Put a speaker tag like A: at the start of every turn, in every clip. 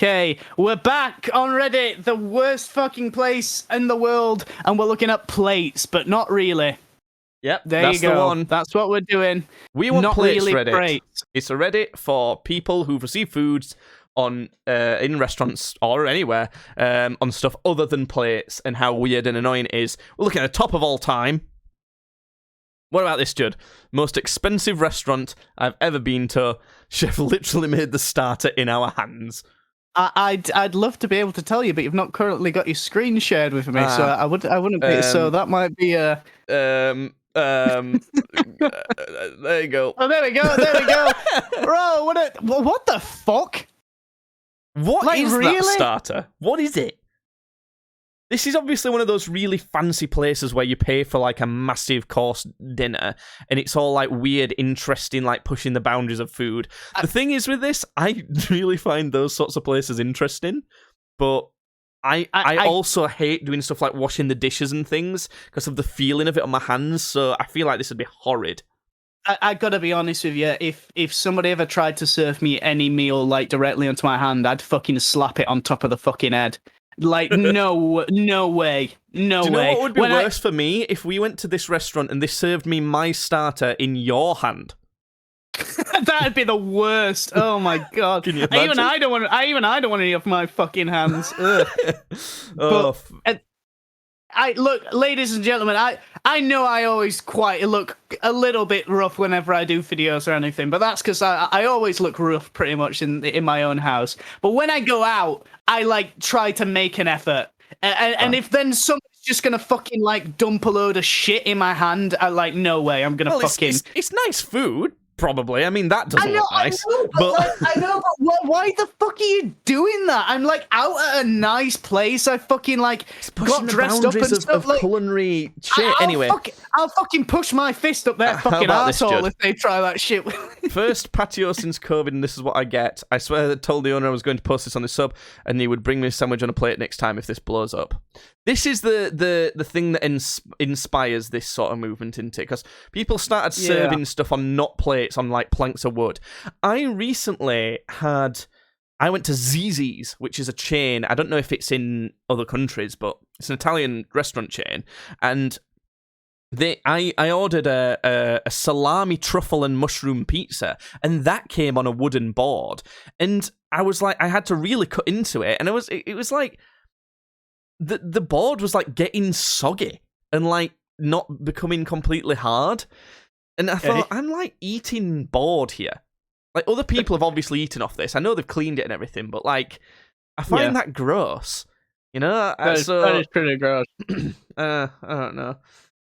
A: Okay, we're back on Reddit, the worst fucking place in the world, and we're looking at plates, but not really.
B: Yep,
A: There
B: that's
A: you go.
B: the one.
A: That's what we're doing.
B: We want
A: not
B: plates
A: really
B: Reddit.
A: Plates.
B: It's a Reddit for people who've received foods on in restaurants or anywhere on stuff other than plates and how weird and annoying it is. We're looking at the top of all time. What about this, Judd? Most expensive restaurant I've ever been to. Chef literally made the starter in our hands.
A: I'd love to be able to tell you, but you've not currently got your screen shared with me, so I wouldn't be. So that might be a.
B: There you go.
A: Oh, there we go. Bro, what the fuck?
B: What is that starter? What is it? This is obviously one of those really fancy places where you pay for like a massive course dinner and it's all like weird, interesting, like pushing the boundaries of food. The thing is with this, I really find those sorts of places interesting, but I also hate doing stuff like washing the dishes and things because of the feeling of it on my hands, so I feel like this would be horrid.
A: I gotta be honest with you, if somebody ever tried to serve me any meal like directly onto my hand, I'd fucking slap it on top of the fucking head. Like, no way.
B: Do you know what would be worse for me? If we went to this restaurant and they served me my starter in your hand.
A: That'd be the worst. Oh my god.
B: Can you imagine?
A: Even I don't want any of my fucking hands. Look, ladies and gentlemen, I know I always look a little bit rough whenever I do videos or anything, but that's because I always look rough pretty much in my own house. But when I go out, I like try to make an effort. And if then someone's just gonna fucking like dump a load of shit in my hand, I like, no way, I'm gonna fucking.
B: It's nice food. Probably. I mean, that doesn't look nice.
A: I know, but why the fuck are you doing that? I'm like out at a nice place. I fucking like got dressed up and stuff.
B: Of culinary shit. Anyway,
A: I'll fucking push my fist up their fucking arsehole if they try that shit.
B: First patio since COVID, and this is what I get. I swear I told the owner I was going to post this on the sub, and he would bring me a sandwich on a plate next time if this blows up. This is the thing that inspires this sort of movement into it, because people started serving stuff on not plates, on like planks of wood. I recently I went to Zizzi's, which is a chain. I don't know if it's in other countries, but it's an Italian restaurant chain, and I ordered a salami, truffle, and mushroom pizza, and that came on a wooden board, and I was like, I had to really cut into it, and it was like the board was like getting soggy and like not becoming completely hard. And I thought, I'm like eating board here. Like, other people have obviously eaten off this. I know they've cleaned it and everything, but like, I find that gross. You know?
A: That is pretty gross.
B: I don't know.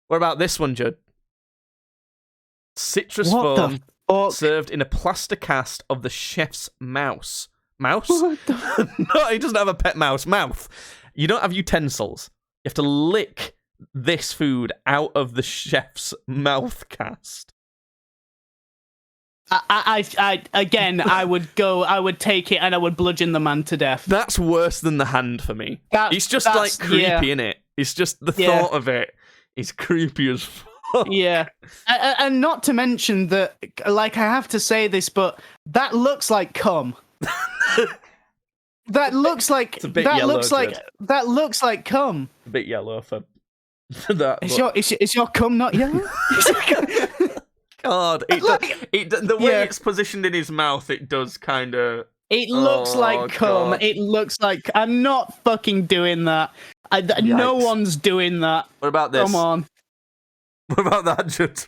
B: What about this one, Judd? Citrus
A: what
B: foam
A: the fuck?
B: served in a plaster cast of the chef's mouse. Mouse? No, he doesn't have a pet mouse. Mouth. You don't have utensils. You have to lick this food out of the chef's mouth cast.
A: I would take it and I would bludgeon the man to death.
B: That's worse than the hand for me. It's just like creepy, innit? It's just the thought of it is creepy as fuck.
A: Yeah. And not to mention that, like, I have to say this, but that looks like cum. That looks like that looks like cum.
B: A bit yellow for that.
A: Is your cum not yellow?
B: God, the way it's positioned in his mouth, it does kind of.
A: It looks like cum.
B: God.
A: It looks like I'm not fucking doing that. No one's doing that.
B: What about this?
A: Come on.
B: What about that, Judd?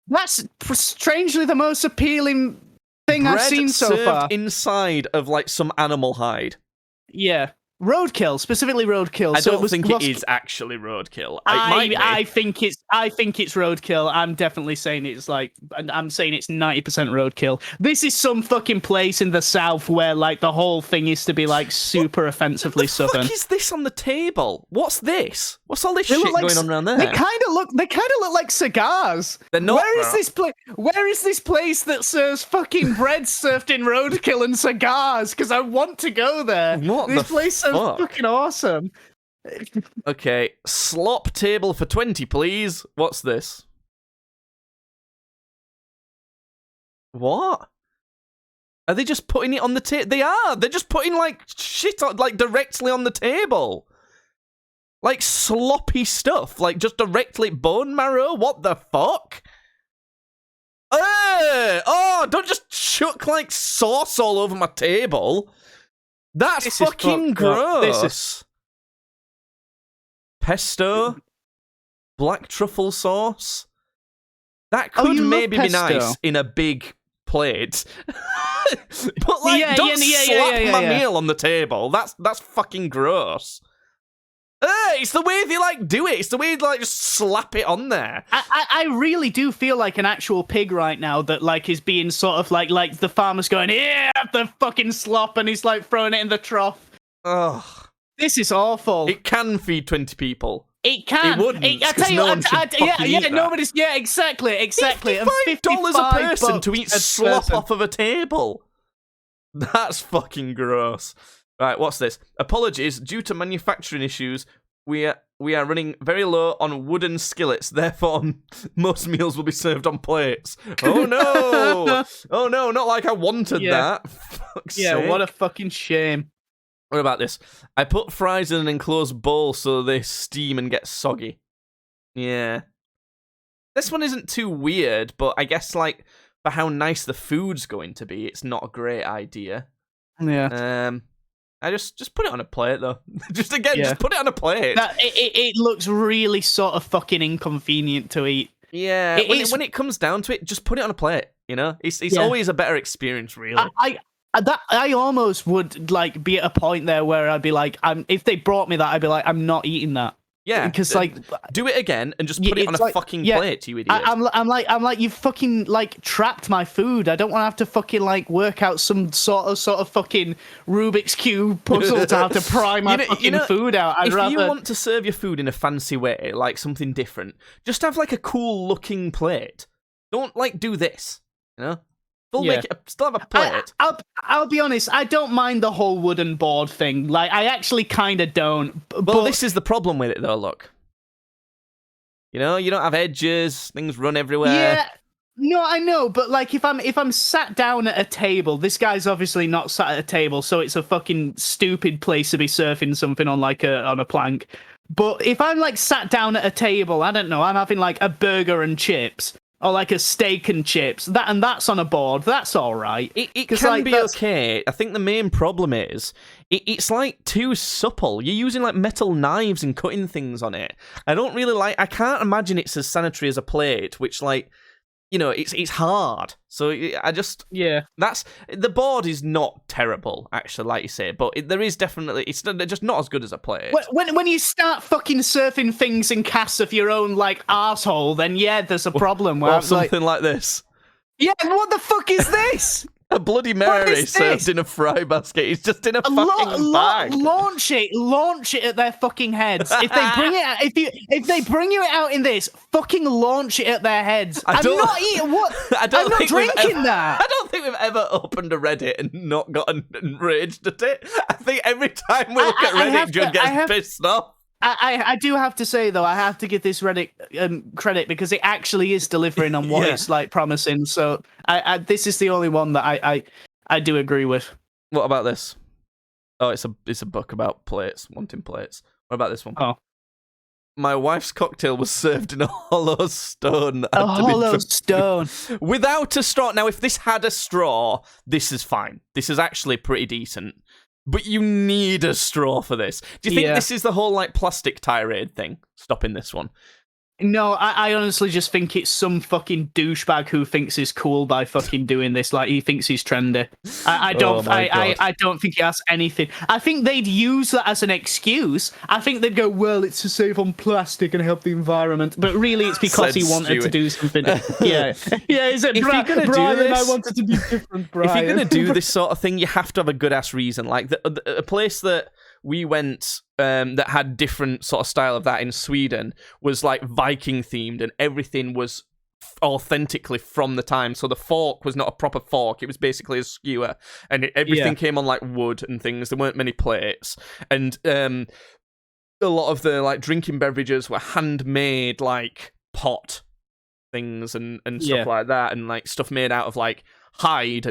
A: That's strangely the most appealing thing
B: Bread
A: I've seen so far.
B: Inside of like some animal hide.
A: Yeah. Roadkill, specifically roadkill.
B: I don't think it is actually roadkill.
A: I think it's roadkill. I'm definitely saying I'm saying it's 90% roadkill. This is some fucking place in the south where like the whole thing is to be like super offensively southern.
B: What is this on the table? What's this? What's all this shit going on around there?
A: They kind of look like cigars.
B: They're not.
A: Where is this place that serves fucking bread served in roadkill and cigars? Because I want to go there. This place sounds fucking awesome.
B: Okay, slop table for 20, please. What's this? What? Are they just putting it on the table? They are. They're just putting like shit on, like directly on the table. Like sloppy stuff, like just directly bone marrow. What the fuck? Oh, don't just chuck like sauce all over my table. That's fucking gross. Pesto, black truffle sauce. That could maybe be nice in a big plate. But like, don't slap my meal on the table. That's fucking gross. It's the way they like do it. It's the way they like just slap it on there.
A: I really do feel like an actual pig right now that like is being sort of like the farmer's going, yeah, the fucking slop, and he's like throwing it in the trough.
B: Ugh.
A: This is awful.
B: It can feed 20 people.
A: It can.
B: It wouldn't.
A: I tell you, nobody's. Yeah, exactly. $55
B: a person to eat slop
A: person.
B: off of a table. That's fucking gross. Right, what's this? Apologies, due to manufacturing issues, we are running very low on wooden skillets. Therefore, most meals will be served on plates. Oh no! Oh no! Not like I wanted that. Fuck's sake.
A: What a fucking shame.
B: What about this? I put fries in an enclosed bowl so they steam and get soggy. Yeah. This one isn't too weird, but I guess, like, for how nice the food's going to be, it's not a great idea.
A: Yeah.
B: I just put it on a plate, though. Just put it on a plate.
A: It looks really sort of fucking inconvenient to eat.
B: Yeah, when it comes down to it, just put it on a plate, you know? It's always a better experience, really.
A: I almost would like be at a point there where I'd be like, if they brought me that, I'd be like, I'm not eating that.
B: Yeah,
A: because like,
B: do it again and just put it on a fucking plate, you idiot.
A: I'm like, you fucking like trapped my food. I don't want to have to fucking like work out some sort of fucking Rubik's Cube puzzle to have to pry my fucking food out.
B: If you want to serve your food in a fancy way, like something different, just have like a cool looking plate. Don't like do this, you know. Still have a plate.
A: I'll be honest, I don't mind the whole wooden board thing. Like, I actually kind of don't.
B: Well, this is the problem with it, though, look. You know, you don't have edges, things run everywhere.
A: Yeah, no, I know, but like, if I'm sat down at a table, this guy's obviously not sat at a table, so it's a fucking stupid place to be surfing something on like on a plank. But if I'm like sat down at a table, I don't know, I'm having like a burger and chips. Or like a steak and chips, that's on a board. That's all right.
B: It can be okay. I think the main problem is it's like too supple. You're using like metal knives and cutting things on it. I can't imagine it's as sanitary as a plate, which like, you know, it's hard. So that's the board is not terrible actually, like you say, but there is definitely it's just not as good as a plate.
A: When you start fucking surfing things in casts of your own like arsehole, then there's a problem.
B: Or something like this.
A: Yeah, what the fuck is this?
B: A Bloody Mary served in a fry basket. It's just in a fucking bag.
A: Launch it at their fucking heads. If they bring it out, if they bring you out in this, fucking launch it at their heads. I'm not eating what. I'm not drinking that.
B: I don't think we've ever opened a Reddit and not gotten enraged at it. I think every time we look at Reddit, Judd gets pissed off.
A: I do have to say, though, I have to give this Reddit credit because it actually is delivering on what it's like promising. So this is the only one that I do agree with.
B: What about this? Oh, it's a book about plates, wanting plates. What about this one?
A: Oh.
B: My wife's cocktail was served in a hollow stone.
A: A hollow stone.
B: Without a straw. Now, if this had a straw, this is fine. This is actually pretty decent. But you need a straw for this. Do you think this is the whole like plastic tirade thing stopping this one?
A: No, I honestly just think it's some fucking douchebag who thinks he's cool by fucking doing this. Like he thinks he's trendy. I don't think he has anything. I think they'd use that as an excuse. I think they'd go, well, it's to save on plastic and help the environment. But really, it's because he wanted to do something. Yeah. Is it Brian? I wanted to be different, Brian.
B: If you're gonna do this sort of thing, you have to have a good ass reason. Like a place that we went that had different sort of style of that in Sweden was like Viking themed, and everything was authentically from the time. So the fork was not a proper fork; it was basically a skewer, and everything came on like wood and things. There weren't many plates, and a lot of the like drinking beverages were handmade, like pot things and stuff like that, and like stuff made out of like hide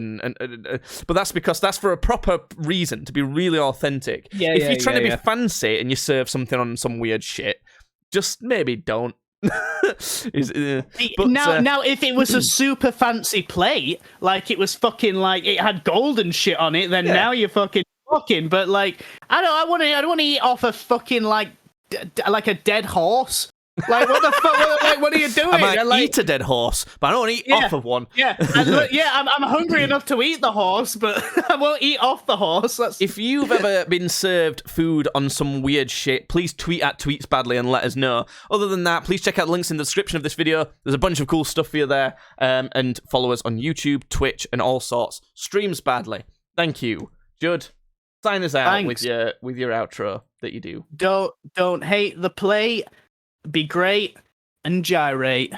B: but that's because that's for a proper reason, to be really authentic. If you're trying to be fancy and you serve something on some weird shit, just maybe don't.
A: Now, if it was a super fancy plate, like it was fucking like it had gold and shit on it, then now you're fucking. But like, I don't want to eat off a fucking like a dead horse. Like, what the fuck? Like, what are you doing?
B: I might
A: like,
B: eat a dead horse, but I don't want to eat off of one.
A: I'm hungry enough to eat the horse, but I won't eat off the horse.
B: If you've ever been served food on some weird shit, please tweet at tweetsbadly and let us know. Other than that, please check out the links in the description of this video. There's a bunch of cool stuff for you there. And follow us on YouTube, Twitch, and all sorts. Streams Badly. Thank you. Judd, sign us out with your outro that you do.
A: Don't hate the play. Be great and gyrate.